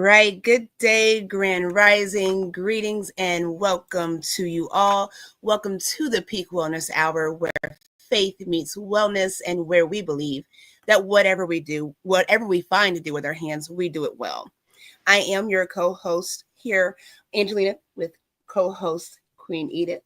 right. Good day, grand rising, greetings, and welcome to you all. Welcome to the Peak Wellness Hour, where faith meets wellness and where we believe that whatever we do, whatever we find to do with our hands, we do it well. I am your co host here, Angelina, with co host Queen Edith.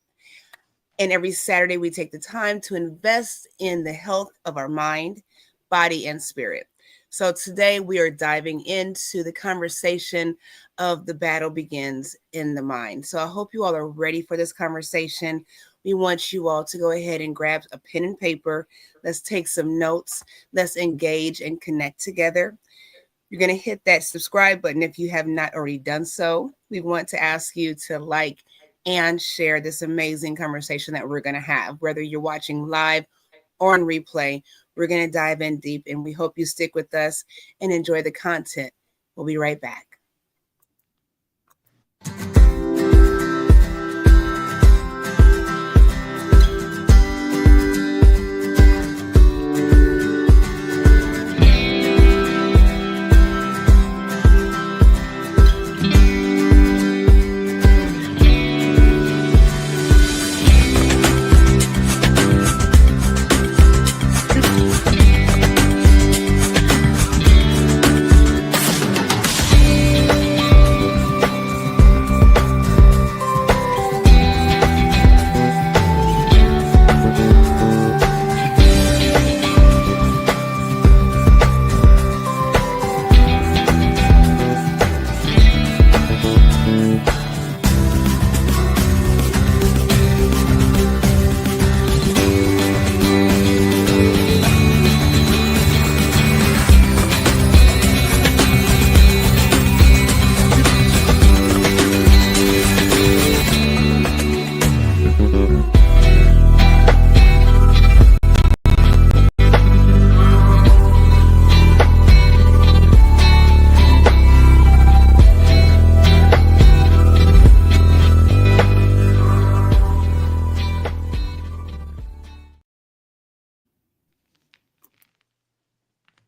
And every Saturday, we take the time to invest in the health of our mind, body, and spirit. So today, we are diving into the conversation of the battle begins in the mind. So I hope you all are ready for this conversation. We want you all to go ahead and grab a pen and paper. Let's take some notes. Let's engage and connect together. You're going to hit that subscribe button if you have not already done so. We want to ask you to like and share this amazing conversation that we're going to have, whether you're watching live or on replay. We're going to dive in deep, and we hope you stick with us and enjoy the content. We'll be right back.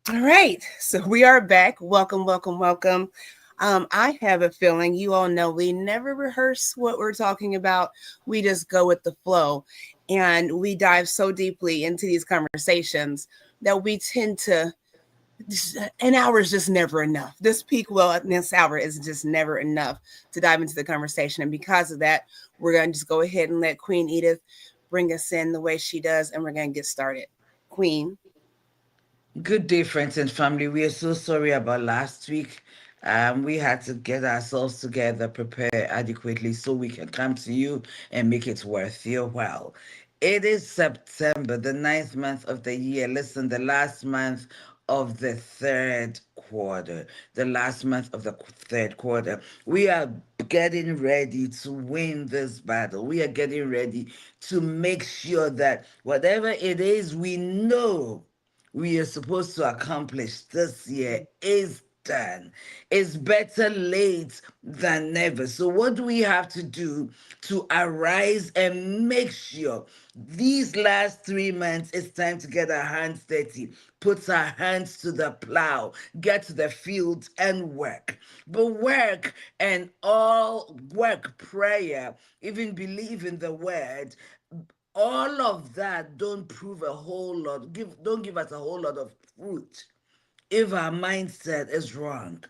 All right, so we are back. Welcome, welcome, welcome. I have a feeling you all know we never rehearse what we're talking about. We just go with the flow, and we dive so deeply into these conversations that we tend to. An hour is just never enough. This peak wellness hour is just never enough to dive into the conversation, and because of that, we're going to just go ahead and let Queen Edith bring us in the way she does, and we're going to get started. Queen. Good day, friends and family. We are so sorry about last week. We had to get ourselves together, prepare adequately so we can come to you and make it worth your while. It is September, the ninth month of the year. Listen, the last month of the third quarter. The last month of the third quarter. We are getting ready to win this battle. We are getting ready to make sure that whatever it is we know we are supposed to accomplish this year is done. It's better late than never. So, what do we have to do to arise and make sure these last 3 months it's time to get our hands dirty, put our hands to the plow, get to the field and work? But work and all work, prayer, even believe in the word, all of that don't prove a whole lot, don't give us a whole lot of fruit if our mindset is wrong.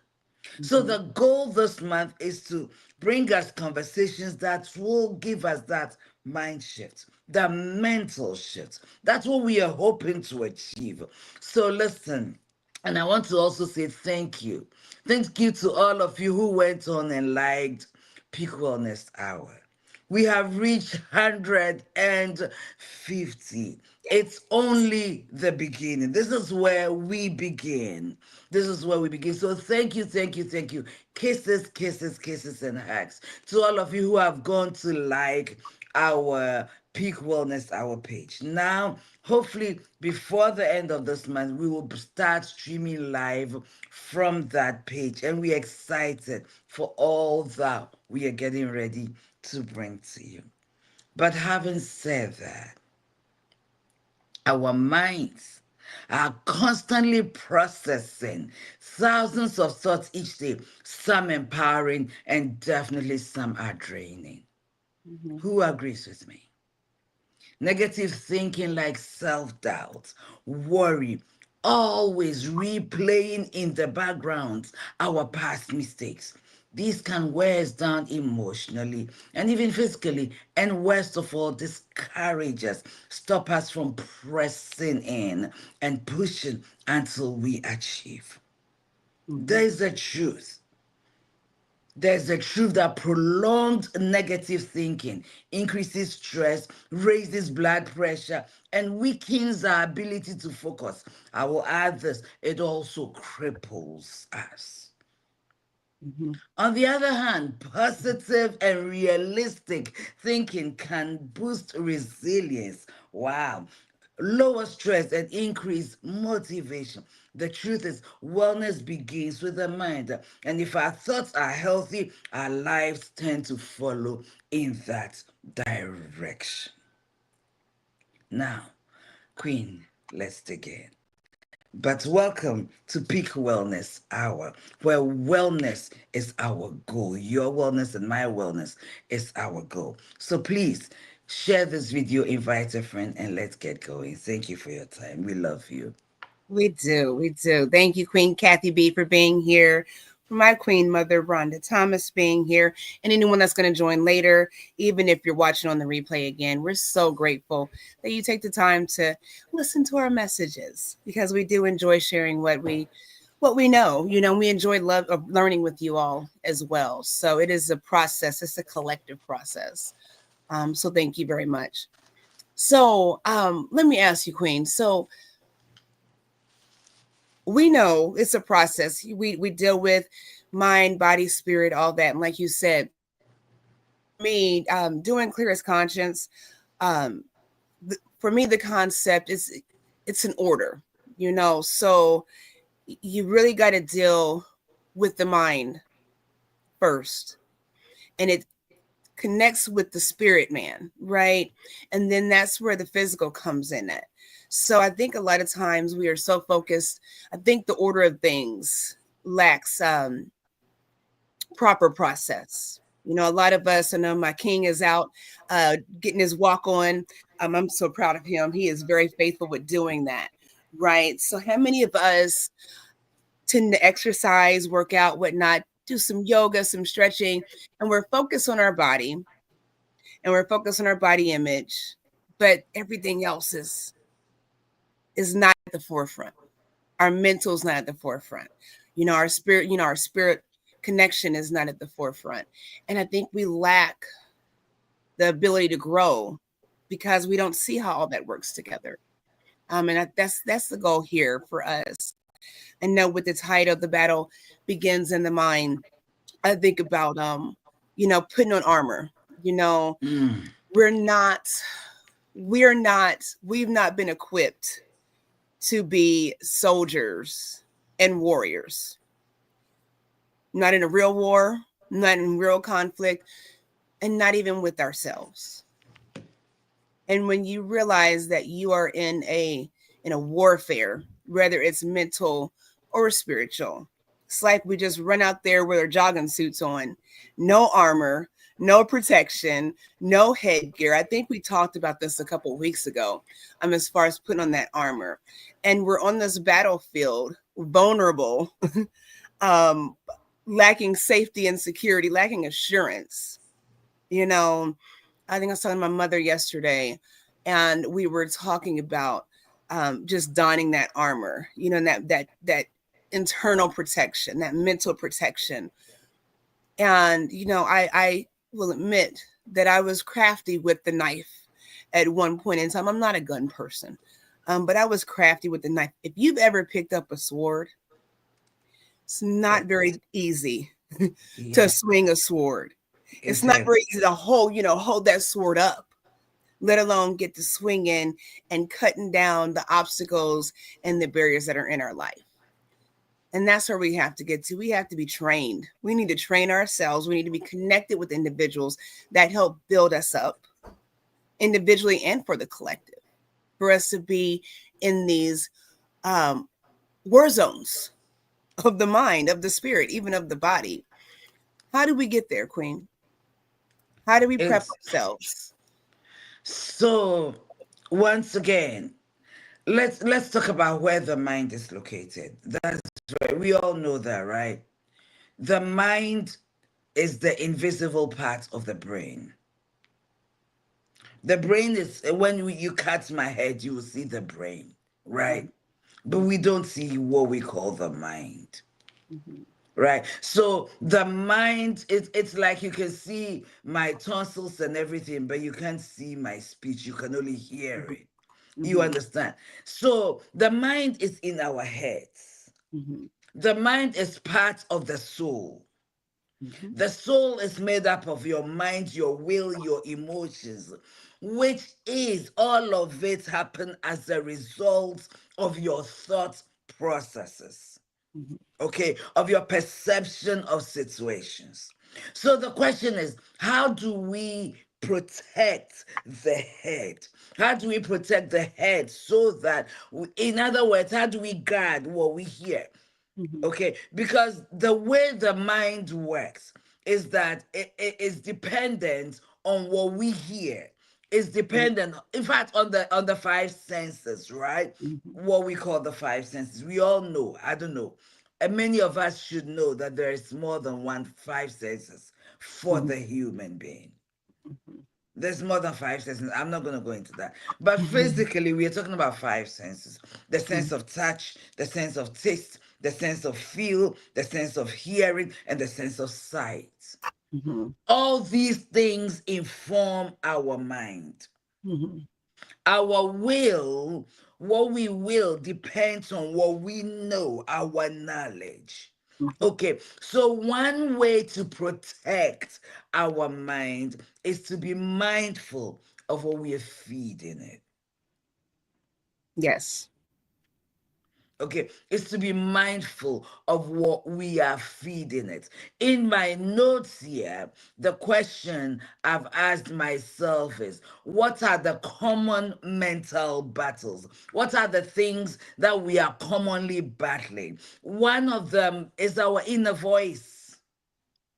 So Mhm. the goal this month is to bring us conversations that will give us that mind shift, the mental shift. That's what we are hoping to achieve. So listen, and I want to also say thank you. Thank you to all of you who went on and liked Peak Wellness Hour. We have reached 150. It's only the beginning. This is where we begin. This is where we begin. So thank you, thank you, thank you. Kisses, kisses, kisses, and hugs to all of you who have gone to like our Peak Wellness Hour page. Now, hopefully, before the end of this month, we will start streaming live from that page. And we're excited for all that we are getting ready to bring to you. But having said that, our minds are constantly processing thousands of thoughts each day, some empowering and definitely some are draining. Mhm. Who agrees with me? Negative thinking like self doubt, worry, always replaying in the background our past mistakes. These can wear us down emotionally and even physically, and worst of all, discourage us, stop us from pressing in and pushing until we achieve. There Mhm. is the truth. There's the truth that prolonged negative thinking increases stress, raises blood pressure, and weakens our ability to focus. I will add this, it also cripples us. Mhm. On the other hand, positive and realistic thinking can boost resilience. Wow. Lower stress and increase motivation. The truth is, wellness begins with the mind. And if our thoughts are healthy, our lives tend to follow in that direction. Now, Queen, let's dig in. But welcome to Peak Wellness Hour, where wellness is our goal. Your wellness and my wellness is our goal. So please share this video, invite a friend, and let's get going. Thank you for your time. We love you. We do. We do. Thank you, Queen Kathy B, for being here. For my Queen Mother, Rhonda Thomas, being here. And anyone that's going to join later, even if you're watching on the replay again, we're so grateful that you take the time to listen to our messages because we do enjoy sharing what we know. We enjoy love of learning with you all as well. So it is a process. It's a collective process. So thank you very much. So let me ask you, Queen. So we know it's a process. We deal with mind, body, spirit, all that. And like you said, me doing Clearest Conscience, um, for me the concept is it's an order. So you really got to deal with the mind first, and it connects with the spirit man, right? And then that's where the physical comes in at. So I think a lot of times we are so focused. I think the order of things lacks proper process. A lot of us, I know my king is out getting his walk on. I'm so proud of him. He is very faithful with doing that, right? So how many of us tend to exercise, work out, whatnot, do some yoga, some stretching, and we're focused on our body and we're focused on our body image, but everything else is not at the forefront. Our mental is not at the forefront. Our spirit connection is not at the forefront. And I think we lack the ability to grow because we don't see how all that works together. That's the goal here for us. And know with the title, the battle begins in the mind. I think about putting on armor. You know, Mm, we're not we've not been equipped to be soldiers and warriors, not in a real war, not in real conflict, and not even with ourselves. And when you realize that you are in a warfare, whether it's mental or spiritual, it's like we just run out there with our jogging suits on, no armor, no protection, no headgear. I think we talked about this a couple of weeks ago, as far as putting on that armor. And we're on this battlefield, vulnerable, um, lacking safety and security, lacking assurance. You know, I think I was talking to my mother yesterday, and we were talking about just donning that armor, and that internal protection, that mental protection. And I will admit that I was crafty with the knife at one point in time. I'm not a gun person, but I was crafty with the knife. If you've ever picked up a sword, it's not yes. very easy to Yeah, swing a sword. It's it not very is. easy to hold that sword up, let alone get to swinging and cutting down the obstacles and the barriers that are in our life. And that's where we have to get to. We have to be trained. We need to train ourselves. We need to be connected with individuals that help build us up individually and for the collective, for us to be in these um, war zones of the mind, of the spirit, even of the body. How do we get there, Queen? How do we prep It's ourselves? so once again, let's talk about where the mind is located. That's right. We all know that, right? The mind is the invisible part of the brain. The brain is when you cut my head, you will see the brain, right? But we don't see what we call the mind. Mm-hmm. Right. So the mind, it's like you can see my tonsils and everything, but you can't see my speech. You can only hear it. You Mm-hmm. understand? So the mind is in our heads. Mm-hmm. The mind is part of the soul. Mm-hmm. The soul is made up of your mind, your will, your emotions, which is all of it happen as a result of your thought processes, Mm-hmm. okay, of your perception of situations. So the question is, how do we protect the head? How do we protect the head so that, in other words, how do we guard what we hear? Mm-hmm. Okay, because the way the mind works is that it is dependent on what we hear. It's dependent, in fact, on the five senses, right? Mm-hmm. What we call the five senses. We all know, I don't know. And many of us should know that there is more than one five senses for Mm-hmm. the human being. There's more than five senses. I'm not going to go into that. But physically, we are talking about five senses: the sense of touch, the sense of taste, the sense of feel, the sense of hearing, and the sense of sight. Mm-hmm. All these things inform our mind. Mm-hmm. Our will, what we will, depends on what we know, our knowledge. Mm-hmm. Okay, so one way to protect our mind is to be mindful of what we are feeding it. Yes. Okay, is to be mindful of what we are feeding it. In my notes here, the question I've asked myself is, what are the common mental battles? What are the things that we are commonly battling? One of them is our inner voice.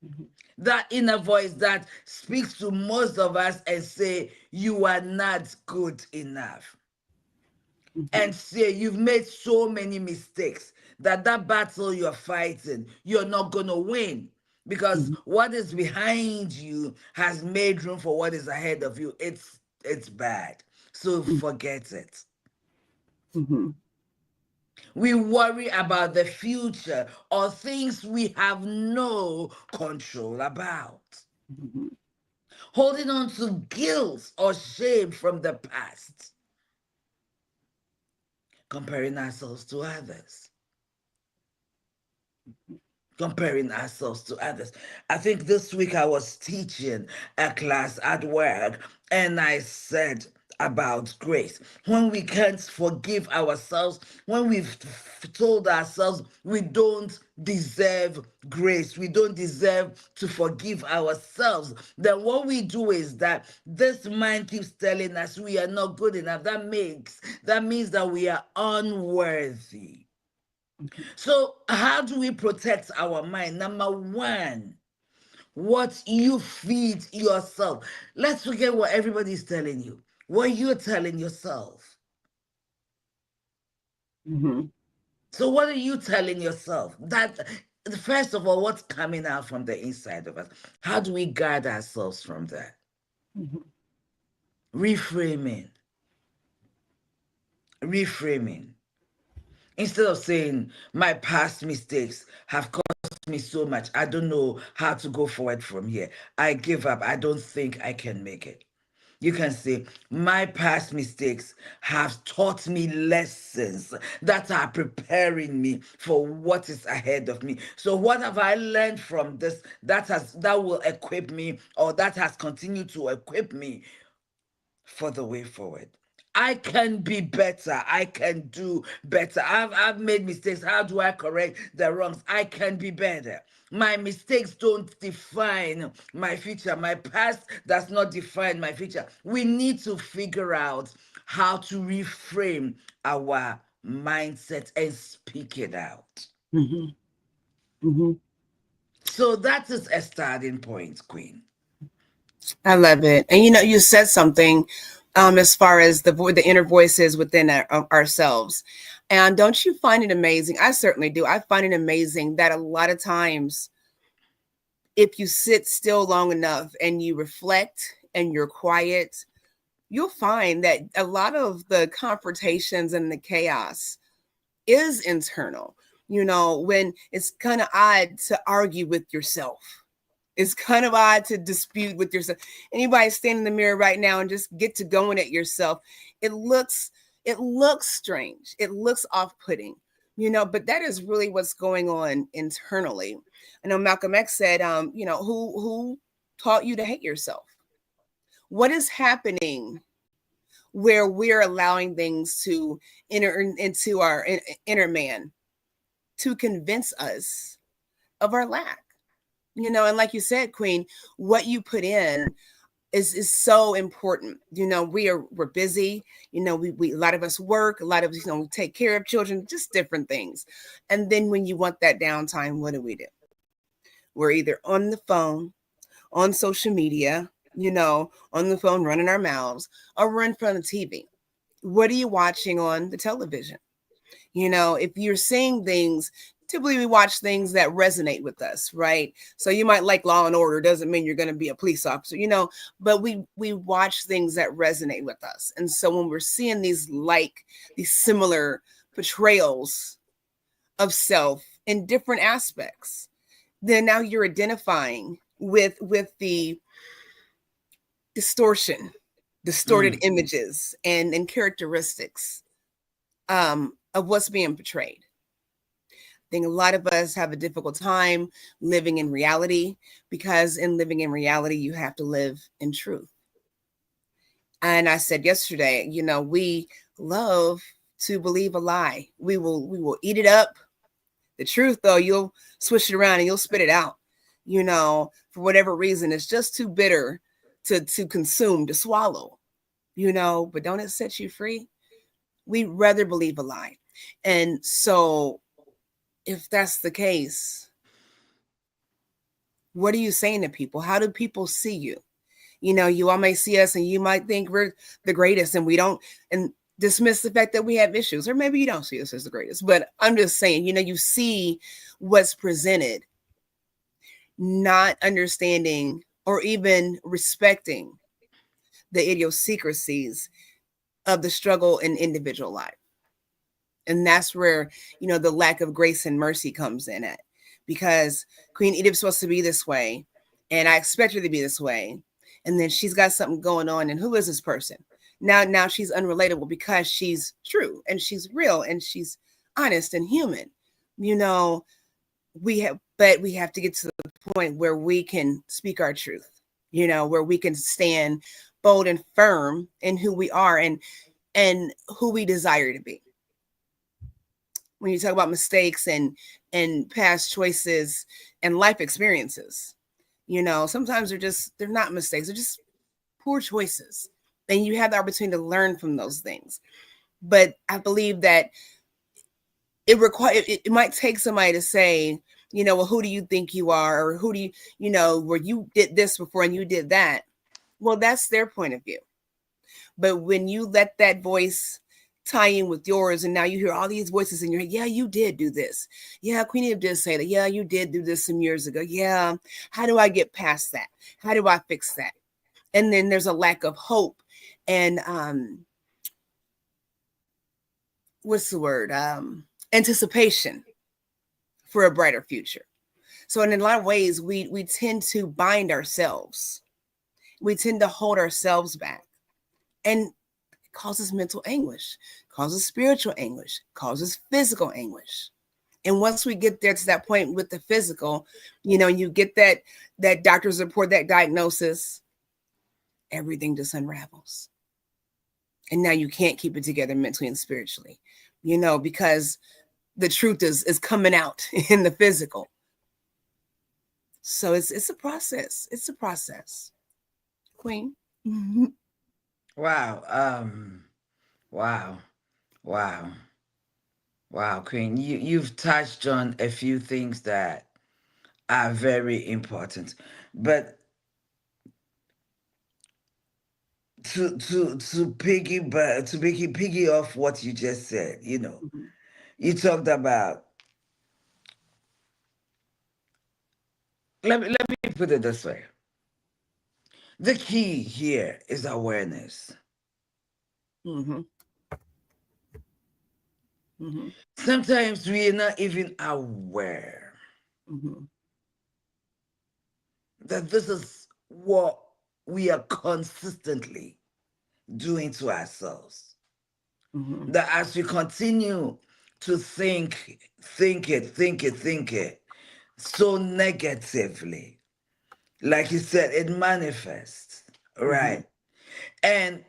Mm-hmm. That inner voice that speaks to most of us and say, you are not good enough, Mm-hmm. and say you've made so many mistakes that that battle you're fighting, you're not going to win, because Mm-hmm. what is behind you has made room for what is ahead of you. It's bad, so forget it. Mm-hmm. We worry about the future or things we have no control about, Mm-hmm. holding on to guilt or shame from the past, comparing ourselves to others, comparing ourselves to others. I think this week I was teaching a class at work, and I said about grace. When we can't forgive ourselves, when we've told ourselves we don't deserve grace, we don't deserve to forgive ourselves, then what we do is that this mind keeps telling us we are not good enough. That means that we are unworthy. So, how do we protect our mind? Number one, what you feed yourself. Let's forget what everybody's telling you, what you're telling yourself. Mm-hmm. So, what are you telling yourself? That, first of all, what's coming out from the inside of us? How do we guard ourselves from that? Mm-hmm. Reframing, reframing. Instead of saying, my past mistakes have cost me so much, I don't know how to go forward from here, I give up, I don't think I can make it. You can say, my past mistakes have taught me lessons that are preparing me for what is ahead of me. So what have I learned from this that will equip me, or that has continued to equip me for the way forward? I can be better. I can do better. I've made mistakes. How do I correct the wrongs? I can be better. My mistakes don't define my future. My past does not define my future. We need to figure out how to reframe our mindset and speak it out. Mm-hmm. Mm-hmm. So that is a starting point, Queen. I love it. And you said something as far as the inner voices within ourselves. And don't you find it amazing? I certainly do. I find it amazing that a lot of times, if you sit still long enough and you reflect and you're quiet, you'll find that a lot of the confrontations and the chaos is internal. When it's kind of odd to argue with yourself. It's kind of odd to dispute with yourself. Anybody stand in the mirror right now and just get to going at yourself. It looks it looks strange. It looks off-putting. But that is really what's going on internally. I know Malcolm X said, who taught you to hate yourself? What is happening where we're allowing things to enter into our inner man to convince us of our lack? And like you said, Queen, what you put in is so important. We're busy. We a lot of us work, a lot of us, we take care of children, just different things. And then when you want that downtime, what do? We're either on the phone, on social media, on the phone running our mouths, or we're in front of TV. What are you watching on the television? If you're seeing things, typically we watch things that resonate with us, right? So you might like Law and Order, doesn't mean you're going to be a police officer, but we watch things that resonate with us. And so when we're seeing these similar portrayals of self in different aspects, then now you're identifying with the distorted images and characteristics of what's being portrayed. I think a lot of us have a difficult time living in reality, because in living in reality, you have to live in truth. And I said yesterday, we love to believe a lie. We will eat it up. The truth, though, you'll swish it around and you'll spit it out. For whatever reason, it's just too bitter to consume, to swallow. But don't it set you free? We'd rather believe a lie. And so if that's the case, what are you saying to people? How do people see you? You all may see us and you might think we're the greatest, and we don't, and dismiss the fact that we have issues. Or maybe you don't see us as the greatest, but I'm just saying, you see what's presented, not understanding or even respecting the idiosyncrasies of the struggle in individual life. And that's where, the lack of grace and mercy comes in at. Because Queen Edith's supposed to be this way, and I expect her to be this way. And then she's got something going on. And who is this person? Now she's unrelatable, because she's true and she's real and she's honest and human. We have to get to the point where we can speak our truth, where we can stand bold and firm in who we are and who we desire to be. When you talk about mistakes and past choices and life experiences, sometimes they're not mistakes, they're just poor choices. And you have the opportunity to learn from those things. But I believe that it might take somebody to say, well, who do you think you are? Or who do where you did this before and you did that. Well, that's their point of view. But when you let that voice tie in with yours, and now you hear all these voices in your head, yeah, you did do this. Yeah, Queen Eve did say that. Yeah, you did do this some years ago. Yeah, how do I get past that? How do I fix that? And then there's a lack of hope and what's the word? Anticipation for a brighter future. So in a lot of ways, we tend to bind ourselves. We tend to hold ourselves back. And it causes mental anguish, causes spiritual anguish, causes physical anguish. And once we get there to that point with the physical, you get that doctor's report, that diagnosis, everything just unravels. And now you can't keep it together mentally and spiritually, because the truth is coming out in the physical. So it's a process. It's a process. Queen. Wow. Wow. Wow. Wow, Queen, you've touched on a few things that are very important. But to piggy off what you just said, Mhm. you talked about, let me put it this way. The key here is awareness. Mhm. Mhm. Sometimes we are not even aware Mhm. that this is what we are consistently doing to ourselves. Mhm. That as we continue to think it so negatively, like you said, it manifests, Mhm. right? And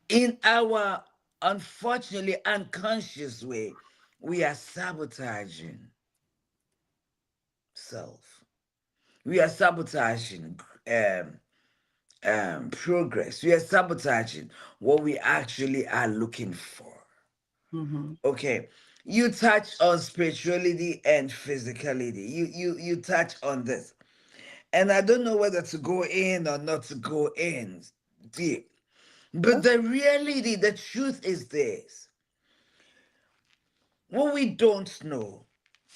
in our unfortunately unconscious way, we are sabotaging self. We are sabotaging progress. We are sabotaging what we actually are looking for. Mhm. Okay, you touch on spirituality and physicality. You touch on this, and I don't know whether to go in or not to go in deep. But the reality, the truth is this: what we don't know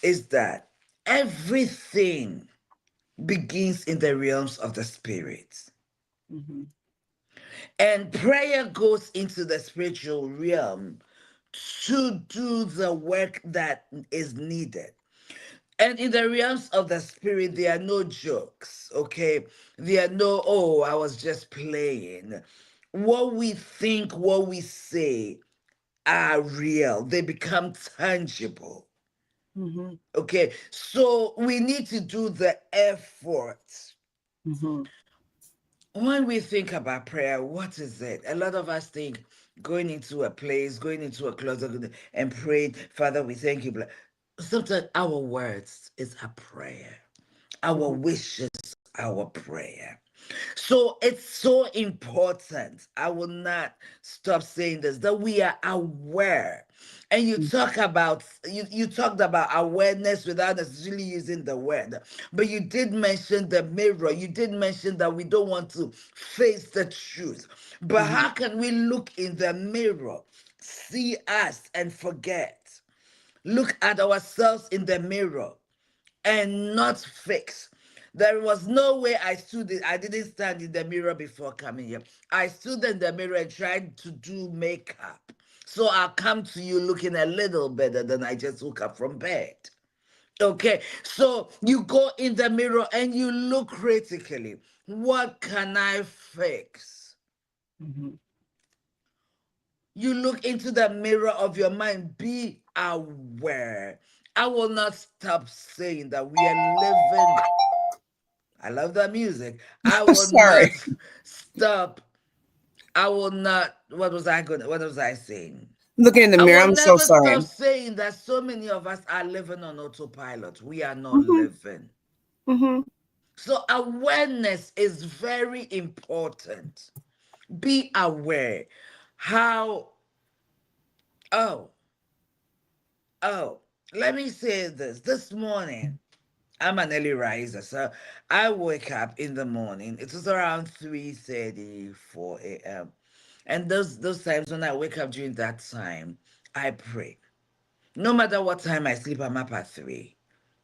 is that everything begins in the realms of the spirit. Mhm. And prayer goes into the spiritual realm to do the work that is needed. And in the realms of the spirit, there are no jokes, okay? There are no, oh, I was just playing. What we think, what we say are real, they become tangible, Mhm. okay? So we need to do the effort. Mhm. When we think about prayer, what is it? A lot of us think going into a place, going into a closet and praying, Father, we thank you. Sometimes our words is a prayer. Our Mhm. wishes, our prayer. So it's so important. I will not stop saying this, that we are aware. And you talked about awareness without necessarily using the word. But you did mention the mirror. You did mention that we don't want to face the truth. But Mhm. how can we look in the mirror, see us and forget? Look at ourselves in the mirror and not fix. There was no way I didn't stand in the mirror before coming here. I stood in the mirror and tried to do makeup. So I'll come to you looking a little better than I just woke up from bed. Okay, so you go in the mirror and you look critically. What can I fix? Mhm. You look into the mirror of your mind. Be aware. I will not stop saying that we are living. I love that music. I will Sorry. not stop. I will not. What was I saying? Looking in the I mirror. will I'm so never stop sorry. saying that so many of us are living on autopilot. We are not Mhm. living. Mhm. So awareness is very important. Be aware. How, oh, oh, let me say this. This morning, I'm an early riser, so I wake up in the morning. It was around 3:34 a.m. And those times when I wake up during that time, I pray. No matter what time I sleep, I'm up at 3.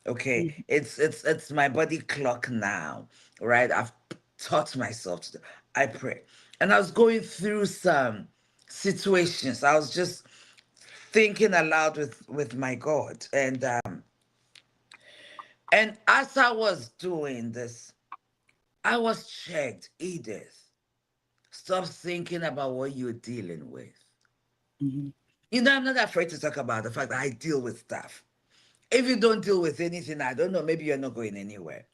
Okay. Mhm. It's my body clock now, right? I've taught myself to I pray. And I was going through some situations. I was just thinking aloud with my God. And as I was doing this, I was checked. Edith, stop thinking about what you're dealing with. Mhm. I'm not afraid to talk about the fact that I deal with stuff. If you don't deal with anything, I don't know, maybe you're not going anywhere.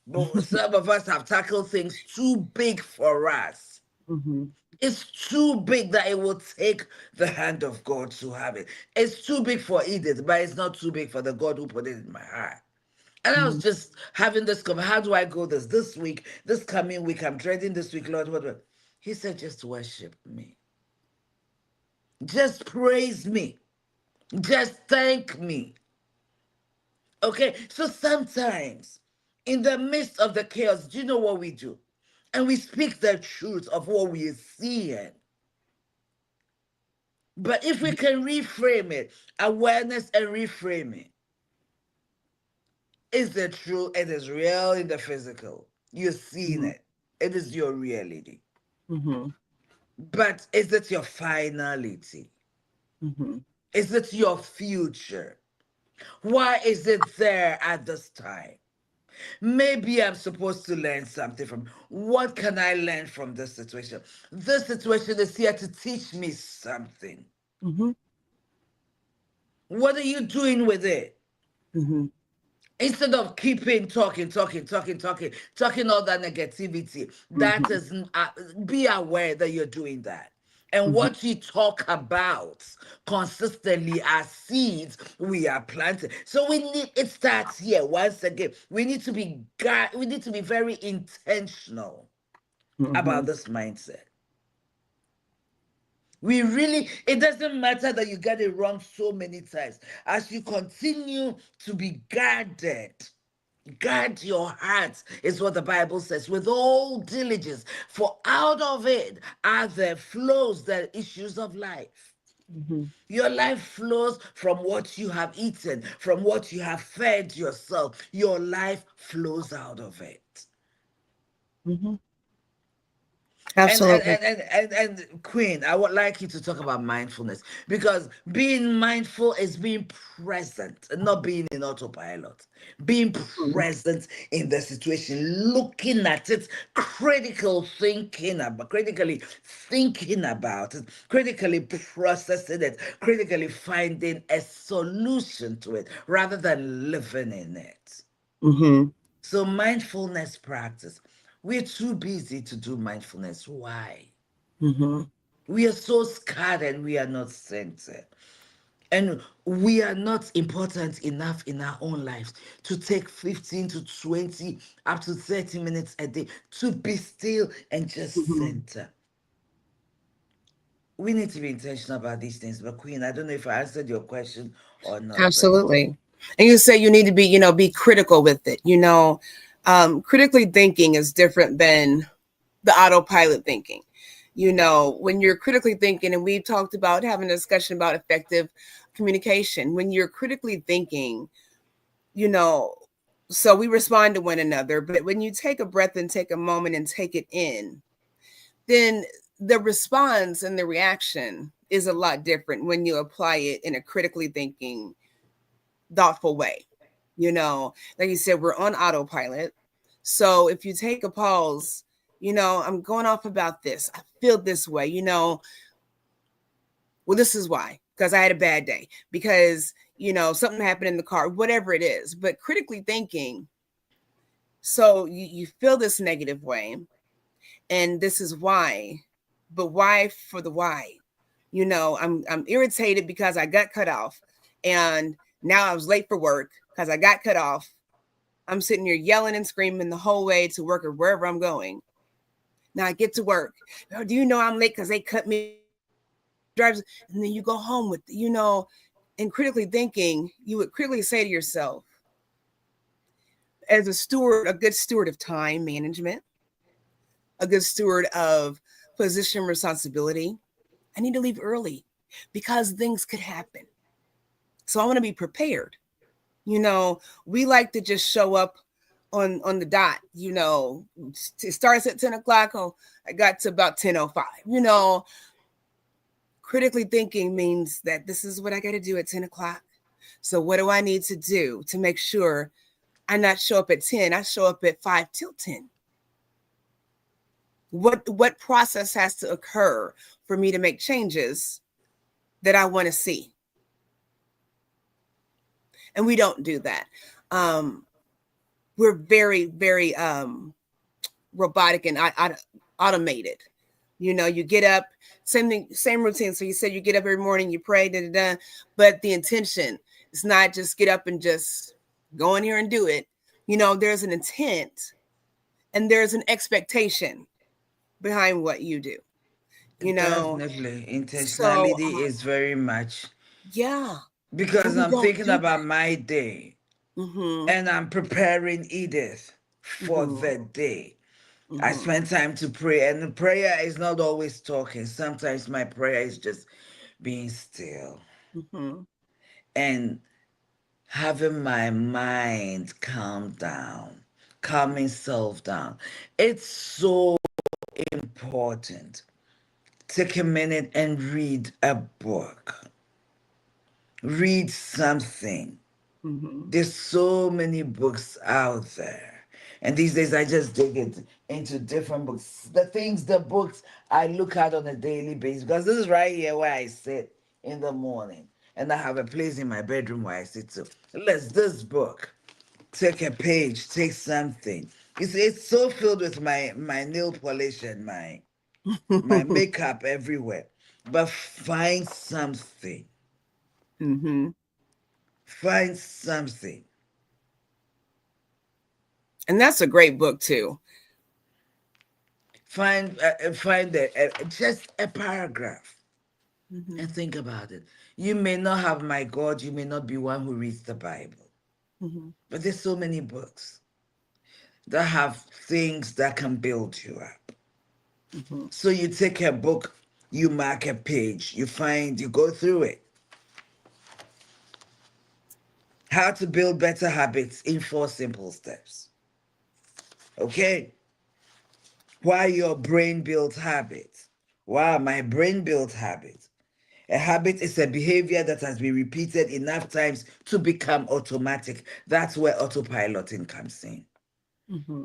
But some of us have tackled things too big for us. Mhm. It's too big that it will take the hand of God to have it. It's too big for Edith, but it's not too big for the God who put it in my heart. And I was Mhm. just having this conversation. How do I go this week, this coming week? I'm dreading this week, Lord. What? He said, just worship me. Just praise me. Just thank me. Okay? So sometimes, in the midst of the chaos, do you know what we do? And we speak the truth of what we are seeing. But if we can reframe it, awareness and reframe it, is the truth, it is real in the physical. You're seeing Mm-hmm. it. It is your reality. Mm-hmm. But is it your finality? Mm-hmm. Is it your future? Why is it there at this time? Maybe I'm supposed to learn something from. What can I learn from this situation? This situation is here to teach me something. Mm-hmm. What are you doing with it? Mm-hmm. Instead of keeping talking all that negativity, that Mm-hmm. is, be aware that you're doing that. And Mm-hmm. what you talk about consistently are seeds we are planting. So we need, it starts here once again. We need to be very intentional Mm-hmm. about this mindset. We really, it doesn't matter that you get it wrong so many times. As you continue to be guarded, guard your heart, is what the Bible says, with all diligence, for out of it are the flows, the issues of life. Mm-hmm. Your life flows from what you have eaten, from what you have fed yourself. Your life flows out of it. Mm-hmm. And and, Absolutely. and and and and Queen, I would like you to talk about mindfulness, because being mindful is being present and not being in autopilot. Being Mm-hmm. present in the situation, looking at it, critically thinking about it, critically processing it, critically finding a solution to it rather than living in it. Mm-hmm. So, mindfulness practice. We're too busy to do mindfulness. Why? Mm-hmm. We are so scattered, we are not centered. And we are not important enough in our own lives to take 15 to 20, up to 30 minutes a day to be still and just Mm-hmm. center. We need to be intentional about these things. But, Queen, I don't know if I answered your question or not, but Absolutely. And you say you need to be, be critical with it. Critically thinking is different than the autopilot thinking. When you're critically thinking, and we've talked about having a discussion about effective communication, when you're critically thinking, you know, so we respond to one another, but when you take a breath and take a moment and take it in, then the response and the reaction is a lot different when you apply it in a critically thinking, thoughtful way. Like you said, we're on autopilot. So if you take a pause, I'm going off about this. I feel this way, well, this is why, because I had a bad day, because, something happened in the car, whatever it is. But critically thinking, so you feel this negative way, and this is why, but why for the why? I'm irritated because I got cut off, and now I was late for work because I got cut off. I'm sitting here yelling and screaming the whole way to work or wherever I'm going. Now I get to work. Oh, do you know I'm late because they cut me off? Drives, and then you go home with, and critically thinking, you would critically say to yourself, as a steward, a good steward of time management, a good steward of position responsibility, I need to leave early because things could happen. So I want to be prepared. We like to just show up on the dot. It starts at 10 o'clock. Oh, I got to about 10:05. Critically thinking means that this is what I got to do at 10 o'clock. So what do I need to do to make sure I not show up at 10? I show up at 5 till 10. What process has to occur for me to make changes that I want to see? And we don't do that. We're very, very robotic and automated. You get up, same thing, same routine. So you said you get up every morning, you pray, but the intention is not just get up and just go in here and do it. There's an intent and there's an expectation behind what you do. You know, definitely so intentionality is very much yeah. And because we I'm don't thinking do about that. my day Mm-hmm. and I'm preparing Edith for Mm-hmm. the day. I Mm-hmm. spend time to pray, and prayer is not always talking. Sometimes my prayer is just being still Mm-hmm. and having my mind calm down, calming self down. It's so important. Take a minute and read a book, read something. Mm-hmm. There's so many books out there. And these days I just dig it into different books. The books I look at on a daily basis. Because this is right here where I sit in the morning. And I have a place in my bedroom where I sit too. This book. Take a page, take something. It's so filled with my nail polish and my makeup everywhere. But find something. Mm-hmm. Find something. And that's a great book too. Find just a paragraph Mm-hmm. and think about it. You may not have my God, you may not be one who reads the Bible, Mm-hmm. but there's so many books that have things that can build you up. Mm-hmm. So you take a book, you mark a page, you go through it. How to build better habits in 4 simple steps. Okay? Why your brain builds habits. Wow, my brain builds habits. A habit is a behavior that has been repeated enough times to become automatic. That's where autopiloting comes in. Mm-hmm.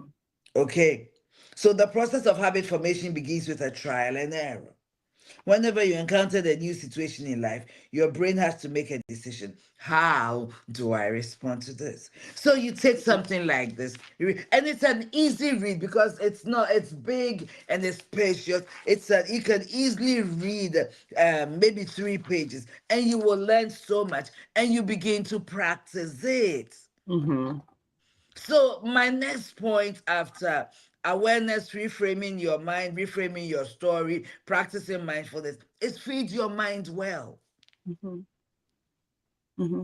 Okay? So the process of habit formation begins with a trial and error. Whenever you encounter a new situation in life, your brain has to make a decision. How do I respond to this? So you take something like this, and it's an easy read because it's big and it's spacious. You can easily read maybe 3 pages, and you will learn so much, and you begin to practice it. Mm-hmm. So my next point after awareness, reframing your mind, reframing your story, practicing mindfulness is feed your mind well. Mm-hmm. Mm-hmm.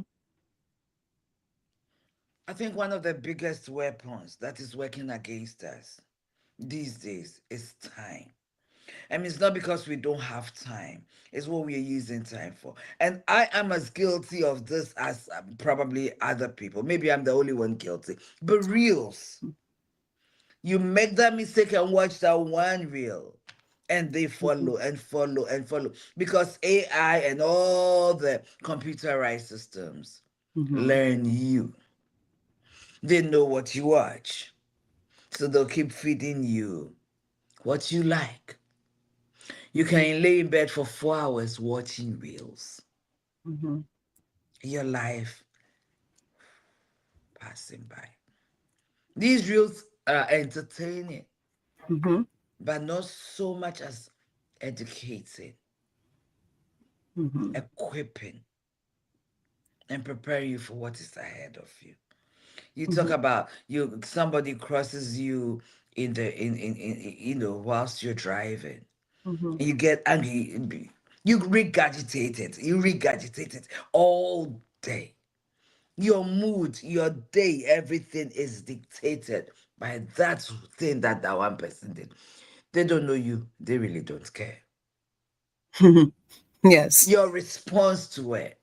I think one of the biggest weapons that is working against us these days is time. I mean, it's not because we don't have time. It's what we are using time for. And I am as guilty of this as probably other people. Maybe I'm the only one guilty. But reels. You make that mistake and watch that one reel, and they Mm-hmm. follow and follow and follow because AI and all the computerized systems Mm-hmm. learn you. They know what you watch, so they'll keep feeding you what you like. You Mm-hmm. can lay in bed for 4 hours watching reels. Mm-hmm. Your life passing by. These reels are entertaining, Mm-hmm. but not so much as educating, Mm-hmm. equipping, and prepare you for what is ahead of you. You talk Mm-hmm. about somebody crosses you whilst you're driving. Mm-hmm. You get angry, you regurgitate it. You regurgitate it all day. Your mood, your day, everything is dictated by that thing that one person did. They don't know you. They really don't care. Yes. Your response to it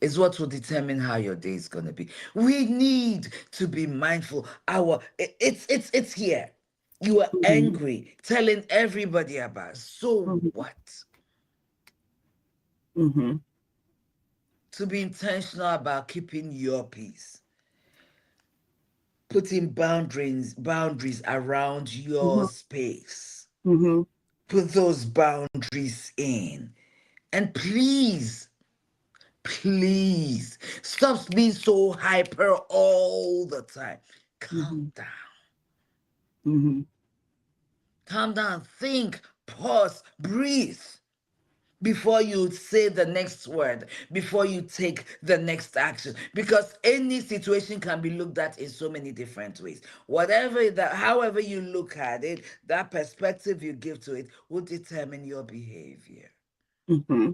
is what will determine how your day is going to be. We need to be mindful. It's here. You are Mm-hmm. angry, telling everybody about. So Mm-hmm. what? Mm-hmm. To be intentional about keeping your peace, putting boundaries around your Mm-hmm. space. Mm-hmm. Put those boundaries in. And please stop being so hyper all the time. Calm Mm-hmm. down. Mm-hmm. Calm down, think, pause, breathe before you say the next word, before you take the next action. Because any situation can be looked at in so many different ways. However you look at it, that perspective you give to it will determine your behavior. Mm-hmm.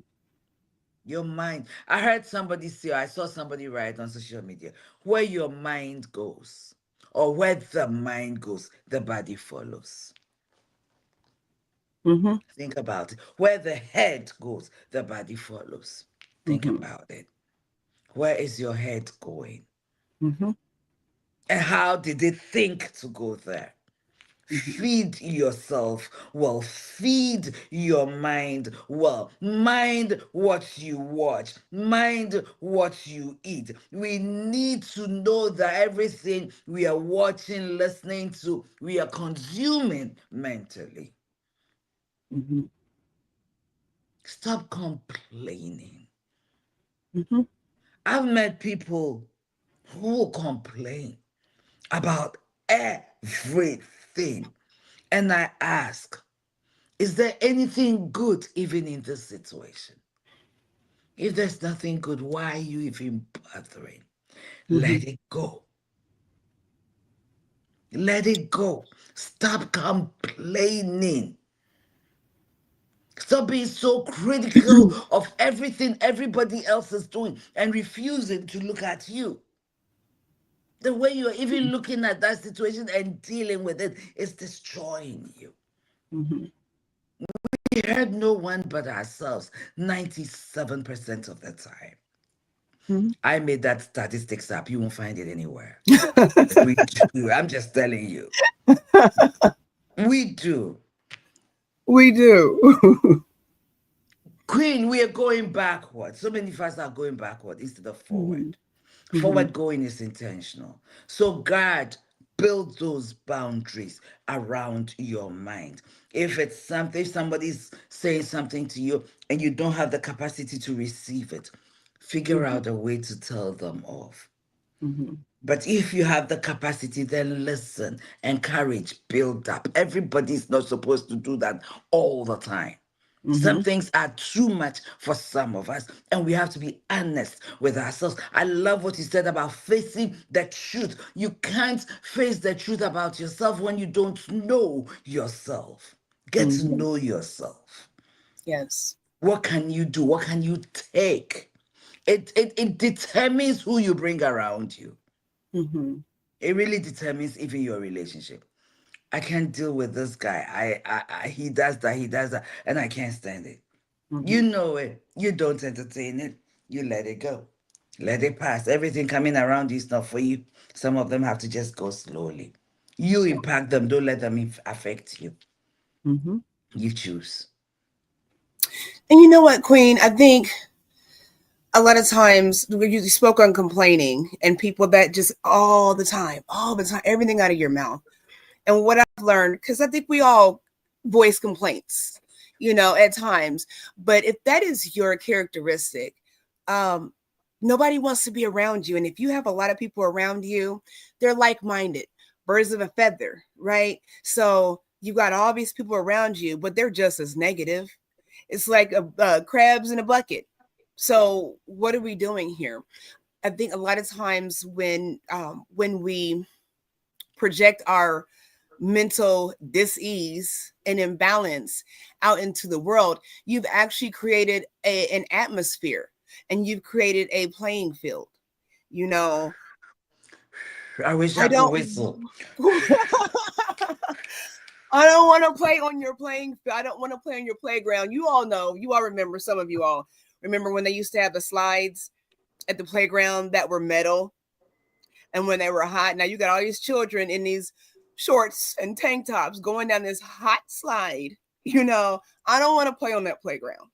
Your mind. I heard somebody say, I saw somebody write on social media, where your mind goes, or where the mind goes, the body follows. Mm-hmm. Think about it. Where the head goes, the body follows. Think Mm-hmm. about it. Where is your head going? Mm-hmm. And how did it think to go there? Mm-hmm. Feed yourself well, feed your mind well. Mind what you watch, mind what you eat. We need to know that everything we are watching, listening to, we are consuming mentally. Mm-hmm. Stop complaining. Mm-hmm. I've met people who complain about everything, and I ask, is there anything good even in this situation? If there's nothing good, why are you even bothering? Mm-hmm. Let it go. Let it go. Stop complaining. Stop being so critical of everything everybody else is doing and refusing to look at you. The way you're even looking at that situation and dealing with it is destroying you. Mm-hmm. We heard no one but ourselves 97% of the time. I made that statistics up. You won't find it anywhere. We do. I'm just telling you. We do. We do. Queen, we are going backward. So many of us are going backward instead of Mm-hmm. forward. Mm-hmm. Forward going is intentional. So God, build those boundaries around your mind. If it's something, if somebody's saying something to you and you don't have the capacity to receive it, figure Mm-hmm. out a way to tell them off. Mm-hmm. But if you have the capacity, then listen, encourage, build up. Everybody's not supposed to do that all the time. Mm-hmm. Some things are too much for some of us, and we have to be honest with ourselves. I love what you said about facing the truth. You can't face the truth about yourself when you don't know yourself. Get to Mm-hmm. know yourself. Yes. What can you do? What can you take? It determines who you bring around you. Mm-hmm. It really determines even your relationship. I can't deal with this guy. He does that, and I can't stand it. Mm-hmm. You know it. You don't entertain it. You let it go. Let it pass. Everything coming around you is not for you. Some of them have to just go slowly. You impact them. Don't let them affect you. Mm-hmm. You choose. And you know what, Queen? I think a lot of times you spoke on complaining and people that just all the time, everything out of your mouth. And what I've learned, because I think we all voice complaints, at times. But if that is your characteristic, um, nobody wants to be around you. And if you have a lot of people around you, they're like minded, birds of a feather, right? So you got all these people around you, but they're just as negative. It's like crabs in a bucket. So what are we doing here? I think a lot of times when we project our mental dis-ease and imbalance out into the world, you've actually created an atmosphere and you've created a playing field. You know, I wish I I could don't whistle. I don't want to play on your playing field. I don't want to play on your playground. You all know, you all remember, some of you all remember when they used to have the slides at the playground that were metal and when they were hot. Now you got all these children in these shorts and tank tops going down this hot slide. I don't want to play on that playground.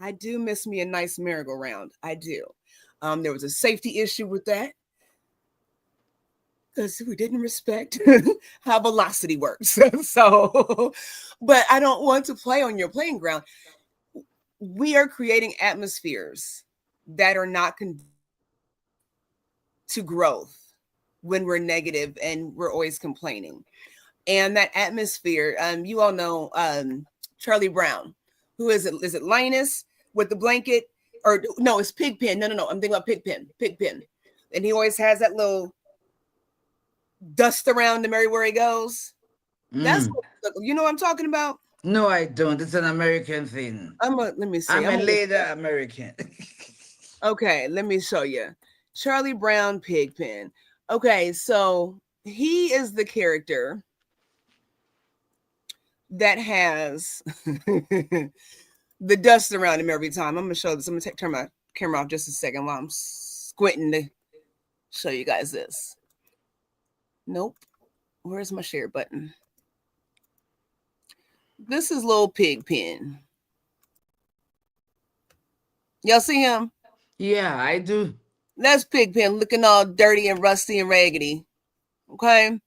I do miss me a nice merry-go-round. I do. There was a safety issue with that because we didn't respect how velocity works. So, but I don't want to play on your playing ground. We are creating atmospheres that are not to growth when we're negative and we're always complaining. And that atmosphere, you all know Charlie Brown. Who is it? Is it Linus with the blanket? Or no, it's Pigpen. No. I'm thinking about Pigpen. Pigpen. And he always has that little dust around him everywhere he goes. That's Mm. what, you know what I'm talking about? No, I don't. It's an American thing. Let me see. I'm I'm a gonna look later up. American. Okay, let me show you. Charlie Brown Pigpen. Okay, so he is the character that has the dust around him every time. I'm gonna show this. I'm gonna turn my camera off just a second while I'm squinting to show you guys this. Nope. Where's my share button? This is little Pigpen. Y'all see him? Yeah, I do. That's Pigpen looking all dirty and rusty and raggedy. Okay.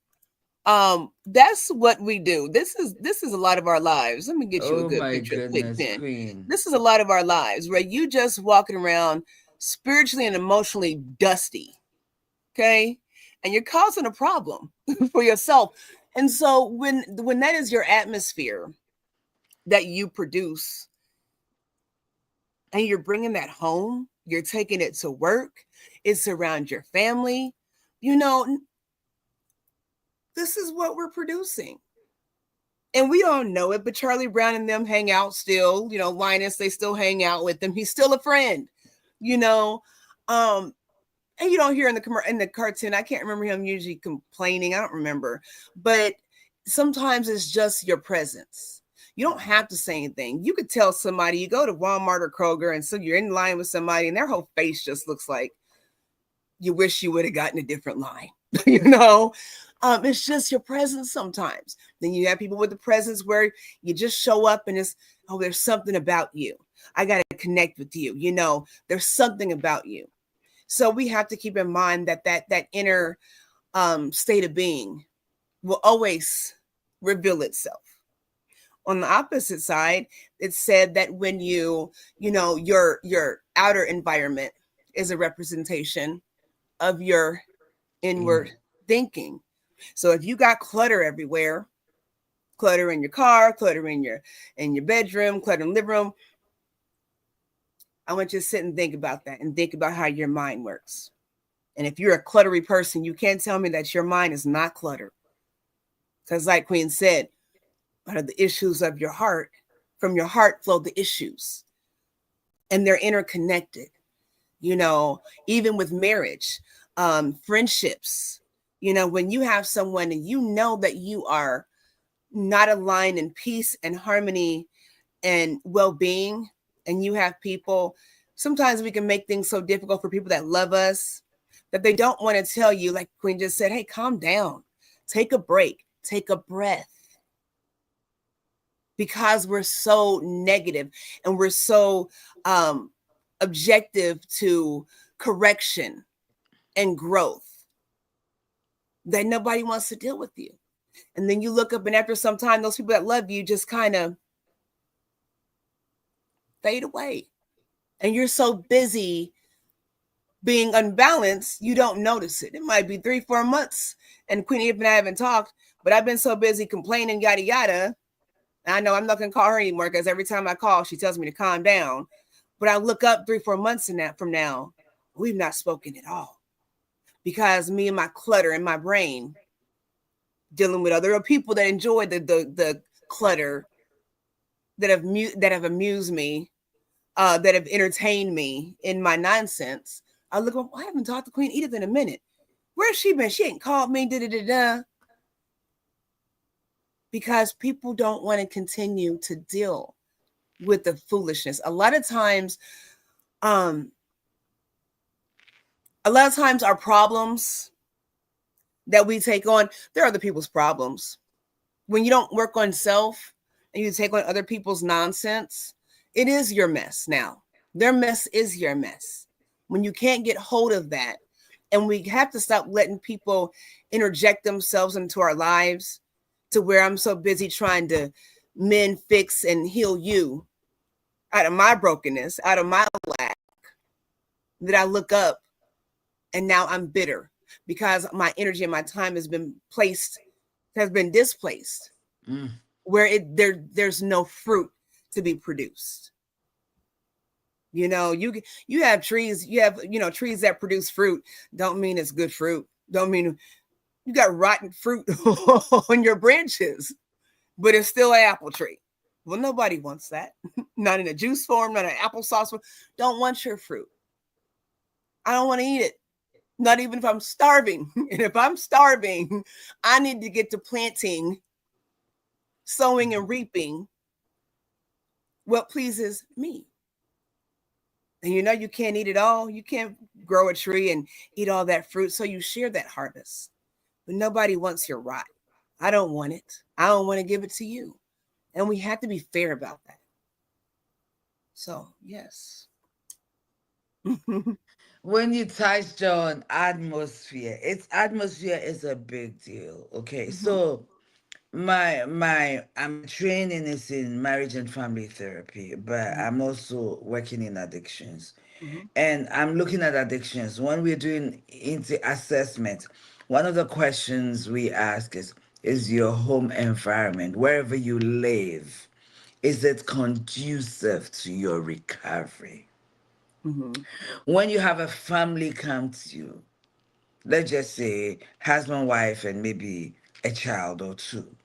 That's what we do. This is a lot of our lives. Let me get you a Oh good my picture of goodness, Pigpen. Queen. This is a lot of our lives where you just walking around spiritually and emotionally dusty. Okay. And you're causing a problem for yourself. And so when that is your atmosphere that you produce and you're bringing that home, you're taking it to work, it's around your family, you know, this is what we're producing. And we don't know it, but Charlie Brown and them hang out still. Linus, they still hang out with them. He's still a friend, you know. And you don't hear in the cartoon, I can't remember him usually complaining. I don't remember. But sometimes it's just your presence. You don't have to say anything. You could tell somebody, you go to Walmart or Kroger, and so you're in line with somebody, and their whole face just looks like you wish you would have gotten a different line, you know? It's just your presence sometimes. Then you have people with the presence where you just show up and it's, oh, there's something about you. I got to connect with you. There's something about you. So we have to keep in mind that inner state of being will always reveal itself. On the opposite side, it's said that when your outer environment is a representation of your inward thinking. So if you got clutter everywhere, clutter in your car, clutter in your bedroom, clutter in the living room, I want you to sit and think about that and think about how your mind works. And if you're a cluttery person, you can't tell me that your mind is not cluttered. Because like Queen said, out of the issues of your heart, from your heart flow the issues. And they're interconnected. Even with marriage, friendships, when you have someone and you know that you are not aligned in peace and harmony and well-being, and you have people, sometimes we can make things so difficult for people that love us that they don't want to tell you, like Queen just said, hey, calm down, take a break, take a breath. Because we're so negative and we're so objective to correction and growth that nobody wants to deal with you. And then you look up and after some time, those people that love you just kind of fade away. And you're so busy being unbalanced, you don't notice it. It might be 3-4 months and Queen Edith and I haven't talked, but I've been so busy complaining, yada, yada. And I know I'm not going to call her anymore because every time I call, she tells me to calm down. But I look up 3-4 months from now, we've not spoken at all. Because me and my clutter in my brain, dealing with other people that enjoy the clutter, that have amused me, that have entertained me in my nonsense. I look up, I haven't talked to Queen Edith in a minute. Where's she been? She ain't called me, da-da-da-da. Because people don't want to continue to deal with the foolishness. A lot of times our problems that we take on, they're other people's problems. When you don't work on self and you take on other people's nonsense, it is your mess now. Their mess is your mess. When you can't get hold of that, and we have to stop letting people interject themselves into our lives to where I'm so busy trying to mend, fix, and heal you out of my brokenness, out of my lack, that I look up and now I'm bitter because my energy and my time has been displaced, where there's no fruit to be produced. You have trees, trees that produce fruit. Don't mean it's good fruit. Don't mean you got rotten fruit on your branches, but it's still an apple tree. Well, nobody wants that. Not in a juice form, not in applesauce form. Don't want your fruit. I don't want to eat it. Not even if I'm starving. And if I'm starving, I need to get to planting, sowing, and reaping what pleases me. And you know you can't eat it all. You can't grow a tree and eat all that fruit. So you share that harvest. But nobody wants your rot. I don't want it. I don't want to give it to you. And we have to be fair about that. So, yes. When you touched on atmosphere, it's atmosphere is a big deal. Okay, Mhm, so my training is in marriage and family therapy, but mhm, I'm also working in addictions. mhm, And I'm looking at addictions. When we're doing into assessment, one of the questions we ask is your home environment, wherever you live, is it conducive to your recovery? mhm, When you have a family come to you, let's just say husband, wife, and maybe a child or two,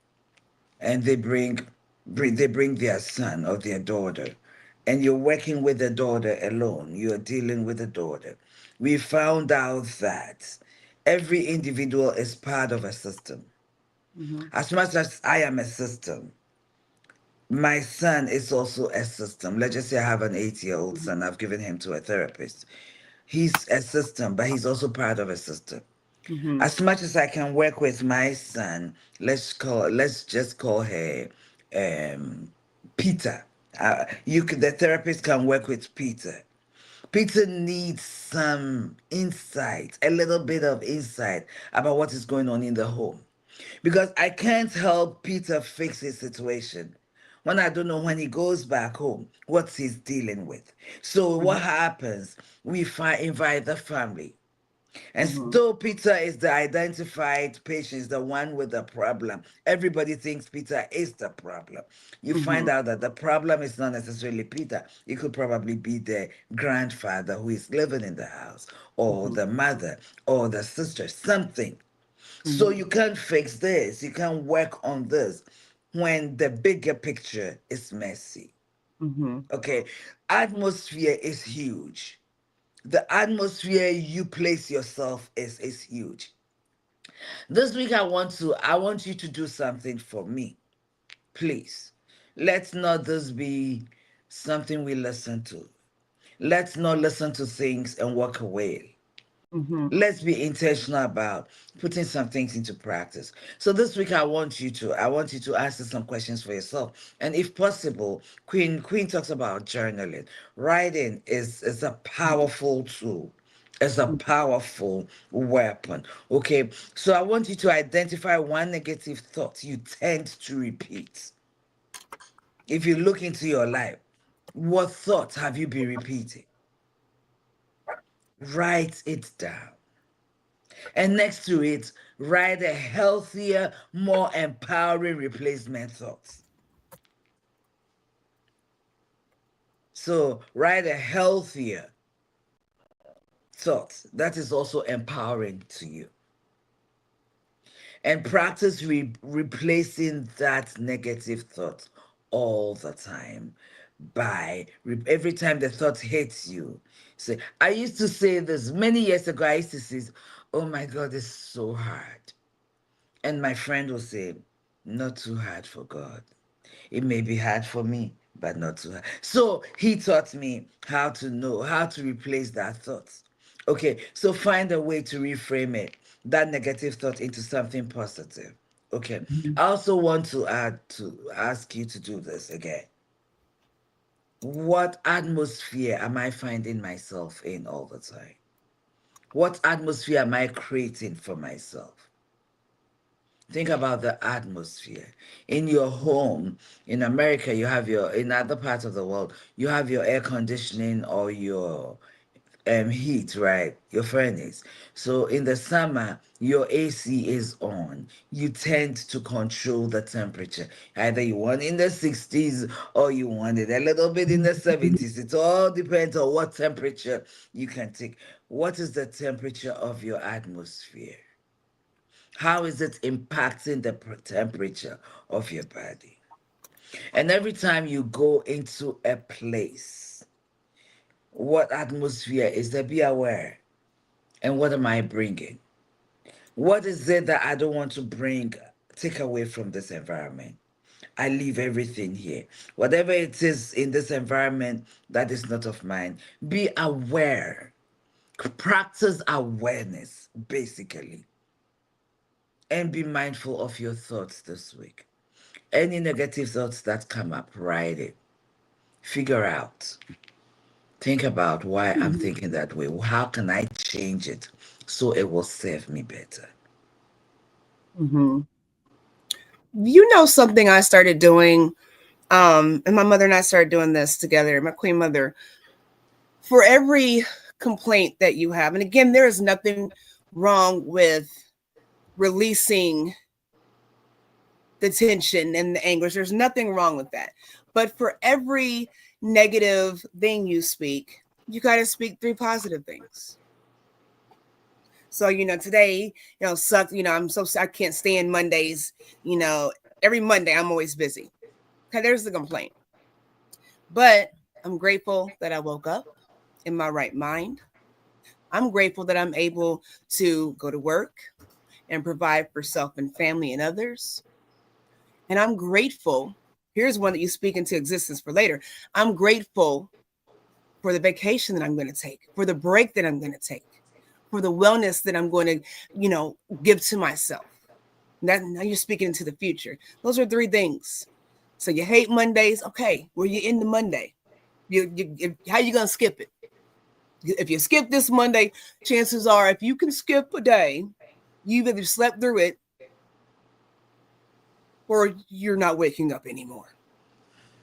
and they bring their son or their daughter, and you're working with the daughter alone, you're dealing with the daughter. We found out that every individual is part of a system. mhm, As much as I am a system, my son is also a system. Let's just say I have an 8-year-old mhm, son, I've given him to a therapist. He's a system, but he's also part of a system. mhm, As much as I can work with my son, let's just call her um, Peter. The therapist can work with Peter. Peter needs some insight, a little bit of insight about what is going on in the home, because I can't help Peter fix his situation when I don't know when he goes back home what he's dealing with. So what mhm, happens? Invite the family, and mhm, still, Peter is the identified patient, the one with the problem. Everybody thinks Peter is the problem. You find mhm, out that the problem is not necessarily Peter. It could probably be the grandfather who is living in the house, or mhm, the mother, or the sister, something. So mhm, you can't fix this, you can't work on this when the bigger picture is messy. mhm, Okay, atmosphere is huge. The atmosphere you place yourself is huge. This week I want you to do something for me. Please. Let's not this be something we listen to. Let's not listen to things and walk away. mhm, Let's be intentional about putting some things into practice. So this week I want you to answer some questions for yourself. And if possible, Queen talks about journaling. Writing is a powerful tool. It's a mhm, powerful weapon. Okay. So I want you to identify one negative thought you tend to repeat. If you look into your life, what thoughts have you been repeating? Write it down. And next to it, write a healthier, more empowering replacement thoughts. So write a healthier thought that is also empowering to you. And practice replacing that negative thought all the time by every time the thought hits you. Say, I used to say this many years ago. I used to say, oh my God, it's so hard. And my friend will say, not too hard for God. It may be hard for me, but not too hard. So he taught me how to know, how to replace that thought. Okay, so find a way to reframe it, that negative thought into something positive. Okay, mhm, I also want to ask you to do this again. What atmosphere am I finding myself in all the time? What atmosphere am I creating for myself? Think about the atmosphere in your home. In America, you have in other parts of the world, you have your air conditioning or your heat, right? Your furnace. So in the summer, your AC is on. You tend to control the temperature. Either you want in the 60s or you want it a little bit in the mhm, 70s. It all depends on what temperature you can take. What is the temperature of your atmosphere? How is it impacting the temperature of your body? And every time you go into a place, what atmosphere is there? Be aware. And what am I bringing? What is it that I don't want to bring, take away from this environment? I leave everything here. Whatever it is in this environment that is not of mine, be aware. Practice awareness, basically. And be mindful of your thoughts this week. Any negative thoughts that come up, write it. Figure out. Think about why I'm thinking that way. How can I change it so it will serve me better? Mm-hmm. You know, something I started doing, and my mother and I started doing this together, my queen mother, for every complaint that you have, and again, there is nothing wrong with releasing the tension and the anguish. There's nothing wrong with that. But for every negative thing you speak, you got to speak 3 positive things. So, you know, today, you know, sucked, you know, I can't stand Mondays. You know, every Monday I'm always busy. Okay, there's the complaint. But I'm grateful that I woke up in my right mind. I'm grateful that I'm able to go to work and provide for self and family and others. And I'm grateful. Here's one that you speak into existence for later. I'm grateful for the vacation that I'm going to take, for the break that I'm going to take, for the wellness that I'm going to, you know, give to myself. That now you're speaking into the future. Those are 3 things. So you hate Mondays. Okay, well, you're in the Monday. How you going to skip it? If you skip this Monday, chances are if you can skip a day, you've either slept through it or you're not waking up anymore.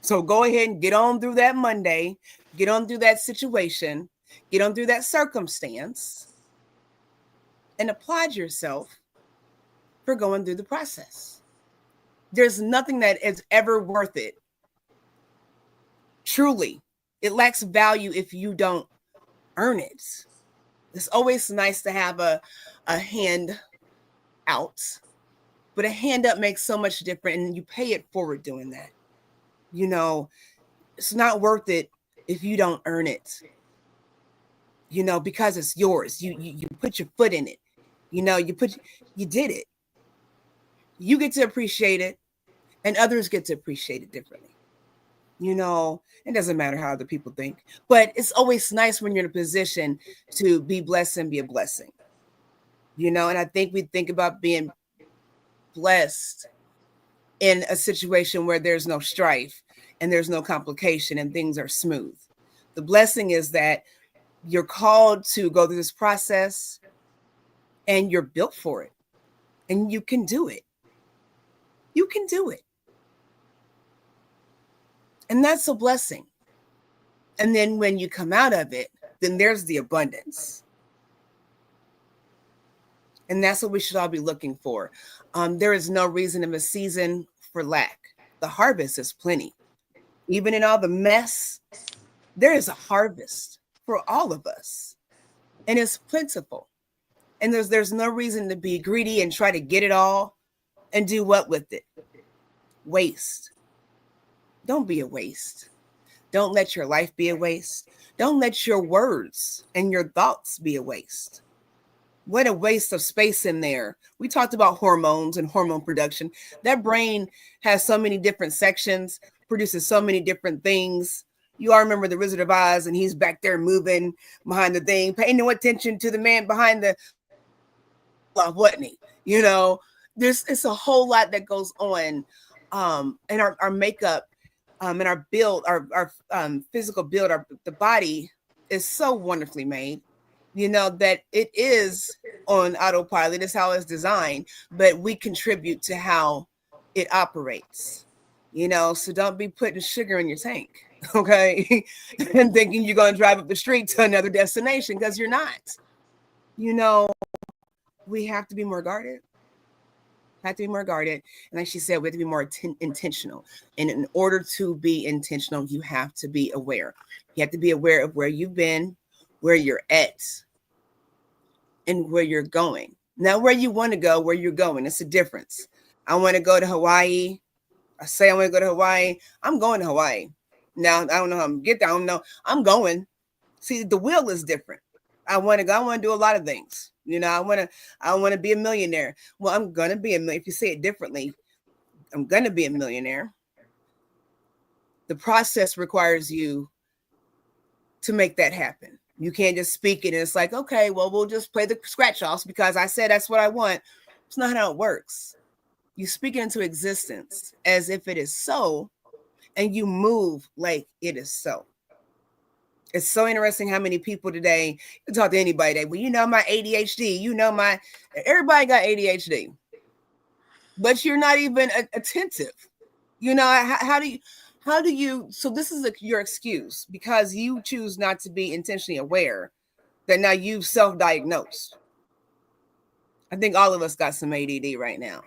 So go ahead and get on through that Monday, get on through that situation, get on through that circumstance, and applaud yourself for going through the process. There's nothing that is ever worth it. Truly, it lacks value if you don't earn it. It's always nice to have a hand out, but a hand up makes so much different, and you pay it forward doing that. You know, it's not worth it if you don't earn it. You know, because it's yours. You put your foot in it. You know, you did it. You get to appreciate it, and others get to appreciate it differently. You know, it doesn't matter how other people think, but it's always nice when you're in a position to be blessed and be a blessing. You know, and I think we think about being blessed in a situation where there's no strife and there's no complication and things are smooth. The blessing is that you're called to go through this process and you're built for it and you can do it. You can do it. And that's a blessing. And then when you come out of it, then there's the abundance. And that's what we should all be looking for. There is no reason in a season for lack. The harvest is plenty. Even in all the mess, there is a harvest for all of us. And it's plentiful. And there's no reason to be greedy and try to get it all and do what with it? Waste. Don't be a waste. Don't let your life be a waste. Don't let your words and your thoughts be a waste. What a waste of space in there. We talked about hormones and hormone production. That brain has so many different sections, produces so many different things. You all remember the Wizard of Oz, and he's back there moving behind the thing, paying no attention to the man behind the wasn't he? You know, it's a whole lot that goes on. And our makeup, and our build, our physical build, the body is so wonderfully made, you know, that it is on autopilot. It's how it's designed, but we contribute to how it operates, you know, so don't be putting sugar in your tank, okay, and thinking you're going to drive up the street to another destination, because you're not. You know, we have to be more guarded. And like she said, we have to be more intentional. And in order to be intentional, you have to be aware. You have to be aware of where you've been, where you're at, and where you're going. Not where you want to go, where you're going. It's a difference. I want to go to Hawaii. I say I want to go to Hawaii. I'm going to Hawaii. Now I don't know how I'm get there. I don't know. I'm going. See, the will is different. I want to go. I want to do a lot of things. You know, I want to be a millionaire. Well, I'm gonna be a millionaire. If you say it differently, I'm gonna be a millionaire. The process requires you to make that happen. You can't just speak it and it's like, okay, well, we'll just play the scratch offs because I said that's what I want. It's not how it works. You speak it into existence as if it is so, and you move like it is so. It's so interesting how many people today, you talk to anybody today, well, you know, my ADHD, everybody got ADHD, but you're not even attentive. You know, how do you, so this is your excuse because you choose not to be intentionally aware that now you've self-diagnosed. I think all of us got some ADD right now.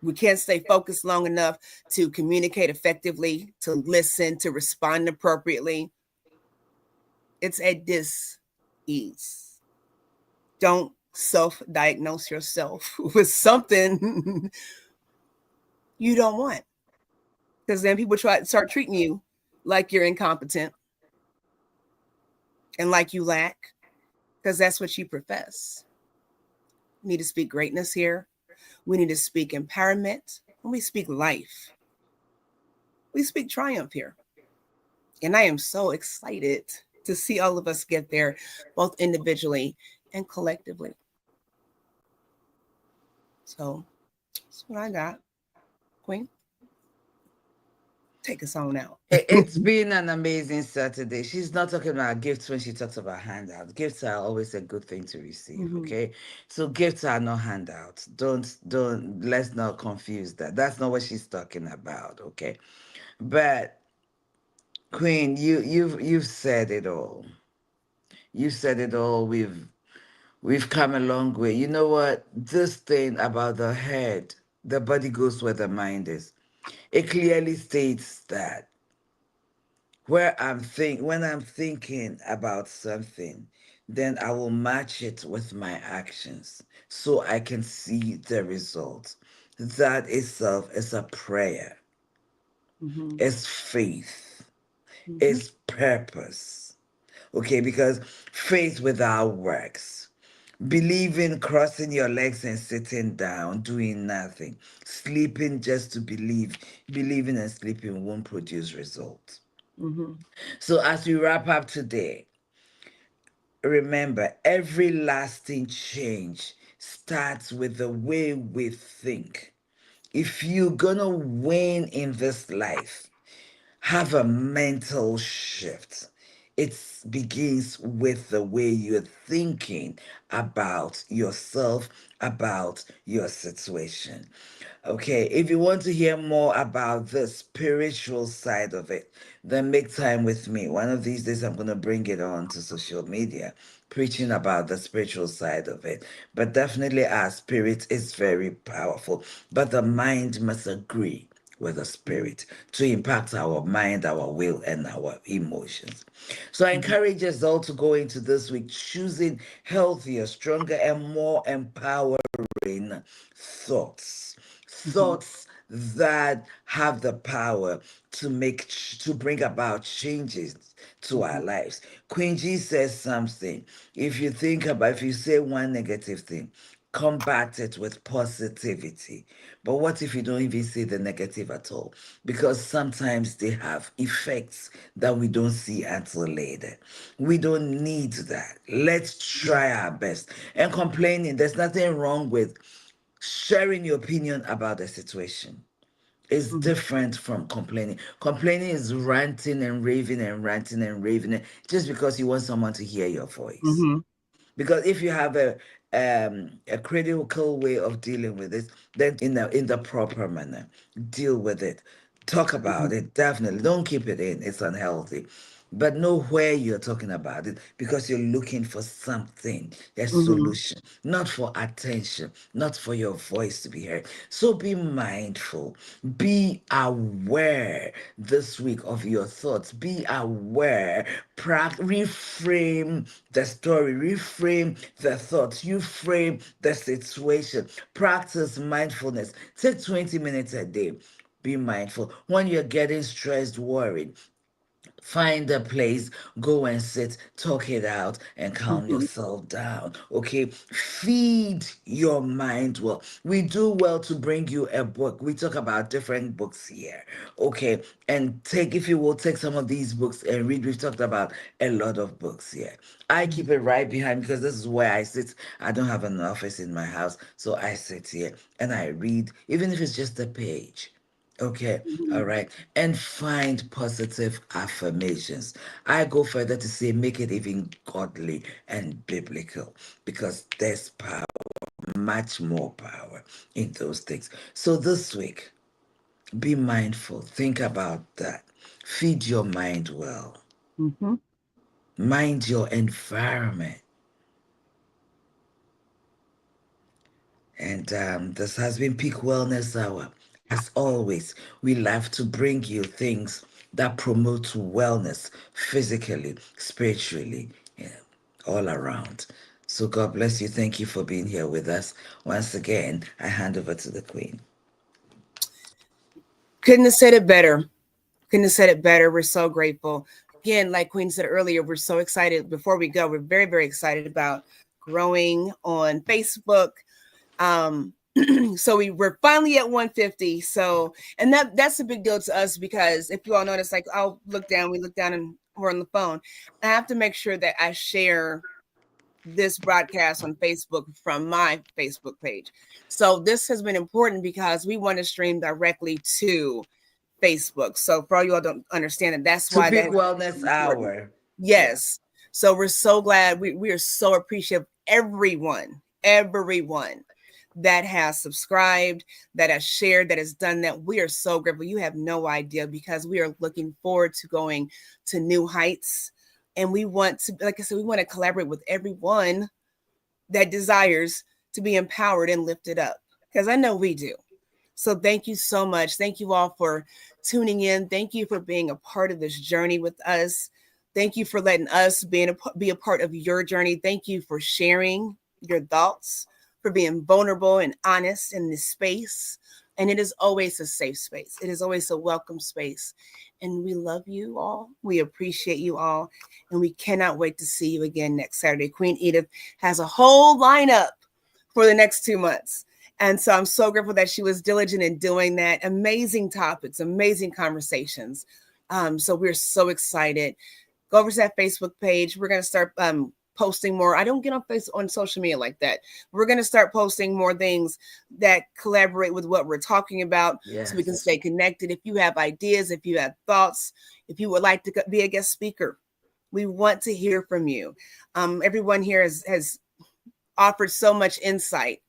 We can't stay focused long enough to communicate effectively, to listen, to respond appropriately. It's a dis-ease. Don't self-diagnose yourself with something you don't want. Because then people try to start treating you like you're incompetent and like you lack, because that's what you profess. We need to speak greatness here. We need to speak empowerment. And we speak life. We speak triumph here. And I am so excited to see all of us get there, both individually and collectively. So that's what I got. Queen, take us on out. It's been an amazing Saturday. She's not talking about gifts when she talks about handouts. Gifts are always a good thing to receive, okay? So gifts are not handouts. Let's not confuse that. That's not what she's talking about, okay? But Queen, you've said it all. You said it all. We've come a long way. You know what? This thing about the head, the body goes where the mind is. It clearly states that when I'm thinking about something, then I will match it with my actions so I can see the results. That itself is a prayer. It's faith. It's purpose. Okay, because faith without works. Believing, crossing your legs and sitting down, doing nothing. Sleeping just to believe. Believing and sleeping won't produce results. So as we wrap up today, remember, every lasting change starts with the way we think. If you're gonna win in this life, have a mental shift. It begins with the way you're thinking about yourself, about your situation. Okay, if you want to hear more about the spiritual side of it, then make time with me. One of these days, I'm going to bring it on to social media, preaching about the spiritual side of it. But definitely, our spirit is very powerful, but the mind must agree with the spirit to impact our mind, our will, and our emotions. So I encourage us all to go into this week choosing healthier, stronger, and more empowering thoughts. Thoughts that have the power to bring about changes to our lives. Queen G says something. If you say one negative thing, combat it with positivity. But what if you don't even see the negative at all? Because sometimes they have effects that we don't see until later. We don't need that. Let's try our best. And complaining, there's nothing wrong with sharing your opinion about the situation. Is different from complaining. Complaining is ranting and raving and ranting and raving just because you want someone to hear your voice. Because if you have a critical way of dealing with this, then in the proper manner, deal with it. Talk about it. Definitely. Don't keep it in. It's unhealthy. But know where you're talking about it because you're looking for something, a solution, not for attention, not for your voice to be heard. So be mindful, be aware this week of your thoughts, be aware, reframe the story, reframe the thoughts, you frame the situation, practice mindfulness. Take 20 minutes a day. Be mindful. When you're getting stressed, worried, find a place, go and sit, talk it out, and calm Mhm. yourself down. Okay, feed your mind well. We do well to bring you a book. We talk about different books here. Okay, and take, if you will, take some of these books and read. We've talked about a lot of books here. I keep it right behind because this is where I sit. I don't have an office in my house, so I sit here and I read, even if it's just a page. Okay, all Mhm. right. And find positive affirmations. I go further to say make it even godly and biblical because there's power, much more power in those things. So this week, be mindful. Think about that. Feed your mind well. Mhm. Mind your environment. And this has been Peak Wellness Hour. As always, we love to bring you things that promote wellness physically, spiritually, yeah, all around. So God bless you. Thank you for being here with us. Once again, I hand over to the Queen. Couldn't have said it better. Couldn't have said it better. We're so grateful. Again, like Queen said earlier, we're so excited. Before we go, we're very, very excited about growing on Facebook. So we're finally at 150. So, and that's a big deal to us because if you all notice, like I'll look down, we look down and we're on the phone. I have to make sure that I share this broadcast on Facebook from my Facebook page. So this has been important because we want to stream directly to Facebook. So for all you all don't understand it, that's To why Peak that's Wellness important. Hour. Yeah. Yes. So we're so glad. We are so appreciative. Everyone that has subscribed, that has shared, that has done that. We are so grateful. You have no idea because we are looking forward to going to new heights. And we want to, like I said, we want to collaborate with everyone that desires to be empowered and lifted up because I know we do. So thank you so much. Thank you all for tuning in. Thank you for being a part of this journey with us. Thank you for letting us be a part of your journey. Thank you for sharing your thoughts, for being vulnerable and honest in this space. And it is always a safe space. It is always a welcome space. And we love you all. We appreciate you all. And we cannot wait to see you again next Saturday. Queen Edith has a whole lineup for the next 2 months. And so I'm so grateful that she was diligent in doing that. Amazing topics, amazing conversations. So we're so excited. Go over to that Facebook page. We're going to start posting more. I don't get on social media like that. We're going to start posting more things that collaborate with what we're talking about so we can Yes. stay connected. If you have ideas, if you have thoughts, if you would like to be a guest speaker, we want to hear from you. Everyone here has offered so much insight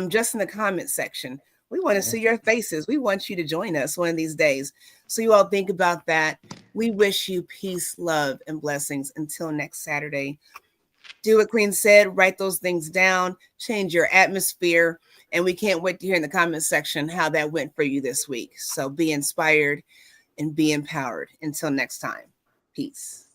just in the comment section. We want to see Yes. your faces. We want you to join us one of these days. So you all think about that. We wish you peace, love, and blessings until next Saturday. Do what Queen said, write those things down, change your atmosphere. And we can't wait to hear in the comment section how that went for you this week. So be inspired and be empowered. Until next time, peace.